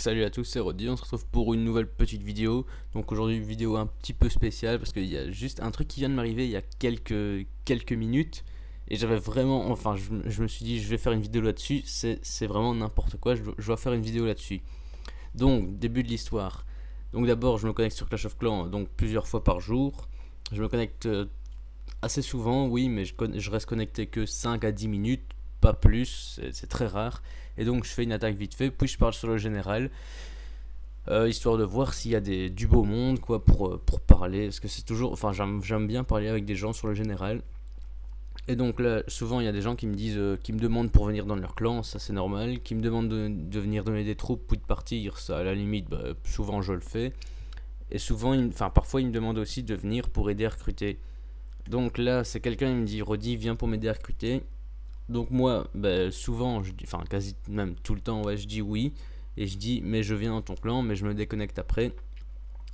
Salut à tous, c'est Roddy, on se retrouve pour une nouvelle petite vidéo. Donc aujourd'hui une vidéo un petit peu spéciale parce qu'il y a juste un truc qui vient de m'arriver il y a quelques minutes. Et j'avais vraiment, enfin je me suis dit je vais faire une vidéo là-dessus, c'est vraiment n'importe quoi, je dois faire une vidéo là-dessus. Donc début de l'histoire. Donc d'abord je me connecte sur Clash of Clans donc plusieurs fois par jour. Je me connecte assez souvent, oui, mais je reste connecté que 5 à 10 minutes, pas plus, c'est très rare. Et donc je fais une attaque vite fait, puis je parle sur le général, histoire de voir s'il y a du beau monde, quoi, pour parler. Parce que c'est toujours, enfin, j'aime bien parler avec des gens sur le général. Et donc là, souvent il y a des gens qui me disent, qui me demandent pour venir dans leur clan, ça c'est normal. Qui me demandent de venir donner des troupes ou de partir, ça à la limite, bah, souvent je le fais. Et souvent, enfin parfois ils me demandent aussi de venir pour aider à recruter. Donc là, c'est quelqu'un, il me dit, Roddy, viens pour m'aider à recruter. Donc moi, bah, souvent, enfin quasi même tout le temps, ouais, je dis oui. Et je dis, mais je viens dans ton clan, mais je me déconnecte après.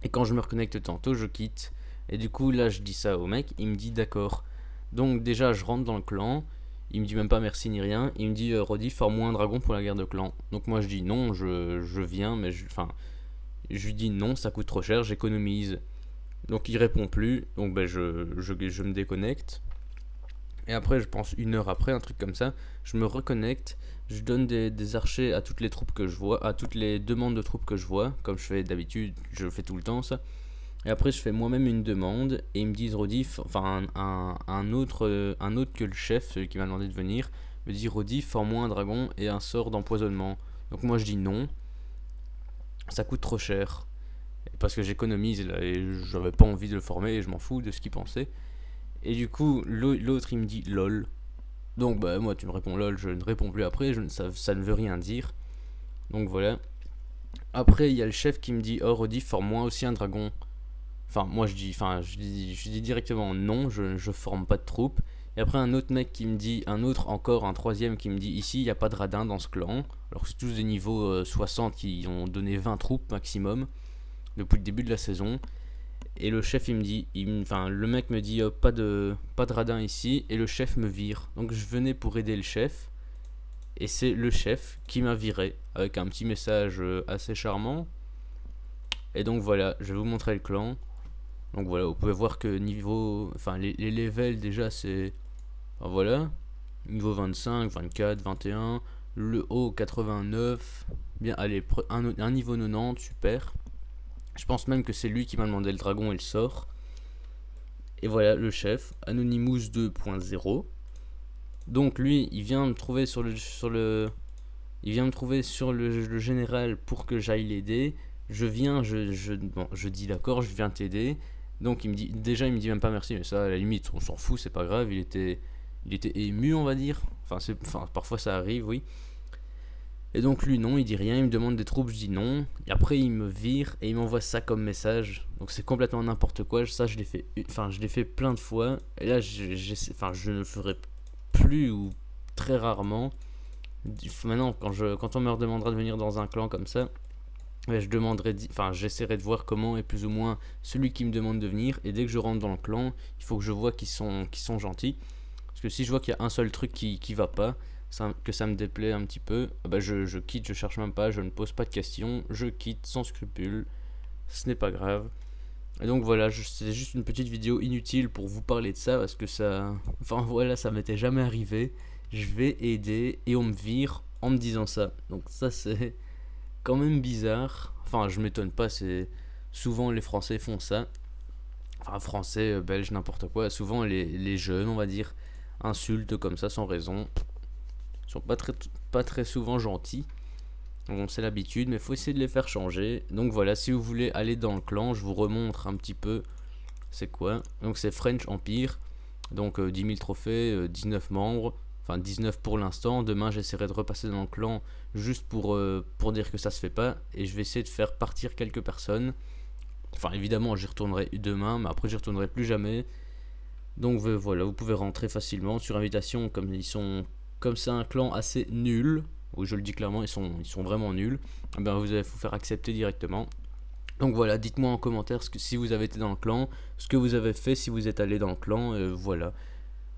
Et quand je me reconnecte tantôt, je quitte. Et du coup, là, je dis ça au mec, il me dit d'accord. Donc déjà, je rentre dans le clan. Il me dit même pas merci ni rien. Il me dit, Roddy, forme-moi un dragon pour la guerre de clan. Donc moi, je dis non, je viens, mais enfin, je lui dis non, ça coûte trop cher, j'économise. Donc il répond plus, donc ben, je me déconnecte. Et après, je pense une heure après, un truc comme ça, je me reconnecte, je donne des archers à toutes les troupes que je vois, à toutes les demandes de troupes que je vois, comme je fais d'habitude, je le fais tout le temps ça. Et après, je fais moi-même une demande, et ils me disent, Roddy, enfin un autre que le chef, celui qui m'a demandé de venir, me dit, Roddy, forme-moi un dragon et un sort d'empoisonnement. Donc moi je dis non, ça coûte trop cher, parce que j'économise là, et j'avais pas envie de le former, et je m'en fous de ce qu'il pensait. Et du coup, l'autre il me dit lol. Donc bah moi tu me réponds lol, je ne réponds plus après, ça ne veut rien dire. Donc voilà. Après il y a le chef qui me dit oh Roddy forme-moi aussi un dragon. Enfin moi je dis directement non, je forme pas de troupe. Et après un autre mec qui me dit, un troisième qui me dit ici il n'y a pas de radin dans ce clan. Alors que c'est tous des niveaux 60 qui ont donné 20 troupes maximum depuis le début de la saison. Et le chef, il me dit, enfin, le mec me dit pas de radin ici, et le chef me vire. Donc je venais pour aider le chef, et c'est le chef qui m'a viré, avec un petit message assez charmant. Et donc voilà, je vais vous montrer le clan. Donc voilà, vous pouvez voir que niveau, enfin les levels déjà c'est, enfin, voilà, niveau 25, 24, 21, le haut 89, bien allez, un niveau 90, super. Je pense même que c'est lui qui m'a demandé le dragon et le sort. Et voilà le chef, Anonymous 2.0. Donc lui, il vient me trouver il vient me trouver sur le général pour que j'aille l'aider. Je viens, bon, je dis d'accord, je viens t'aider. Donc il me dit, déjà il me dit même pas merci, mais ça à la limite on s'en fout, c'est pas grave. Il était ému on va dire. Enfin parfois ça arrive, oui. Et donc lui non, il dit rien, il me demande des troupes, je dis non. Et après il me vire et il m'envoie ça comme message. Donc c'est complètement n'importe quoi. Ça je l'ai fait plein de fois. Et là je ne le ferai plus ou très rarement. Maintenant quand on me redemandera de venir dans un clan comme ça, je demanderai, enfin j'essaierai de voir comment est plus ou moins celui qui me demande de venir. Et dès que je rentre dans le clan, il faut que je vois qu'ils sont gentils. Parce que si je vois qu'il y a un seul truc qui va pas, que ça me déplaît un petit peu, bah je quitte, je cherche même pas, je ne pose pas de questions, je quitte sans scrupule, ce n'est pas grave. Et donc voilà, c'est juste une petite vidéo inutile pour vous parler de ça, parce que ça, enfin voilà, ça m'était jamais arrivé. Je vais aider et on me vire en me disant ça. Donc ça c'est quand même bizarre. Enfin je m'étonne pas, c'est souvent les Français font ça. Enfin Français, Belges, n'importe quoi. Souvent les jeunes, on va dire, insultent comme ça sans raison. Ils sont pas très souvent gentils. Bon, c'est l'habitude, mais il faut essayer de les faire changer. Donc voilà, si vous voulez aller dans le clan, je vous remontre un petit peu c'est quoi. Donc c'est French Empire. Donc 10 000 trophées, 19 membres. Enfin 19 pour l'instant. Demain j'essaierai de repasser dans le clan juste pour dire que ça se fait pas. Et je vais essayer de faire partir quelques personnes. Enfin évidemment j'y retournerai demain, mais après j'y retournerai plus jamais. Donc voilà, vous pouvez rentrer facilement sur invitation, comme c'est un clan assez nul. Oui, je le dis clairement, ils sont vraiment nuls. Eh bien, vous allez vous faire accepter directement. Donc voilà, dites-moi en commentaire si vous avez été dans le clan, ce que vous avez fait si vous êtes allé dans le clan, voilà.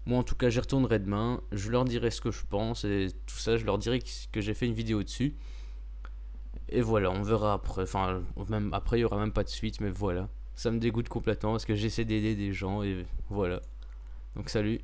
Moi en tout cas j'y retournerai demain, je leur dirai ce que je pense et tout ça, je leur dirai que j'ai fait une vidéo dessus. Et voilà, on verra après. Enfin, même après, il y aura même pas de suite, mais voilà. Ça me dégoûte complètement parce que j'essaie d'aider des gens et voilà. Donc salut.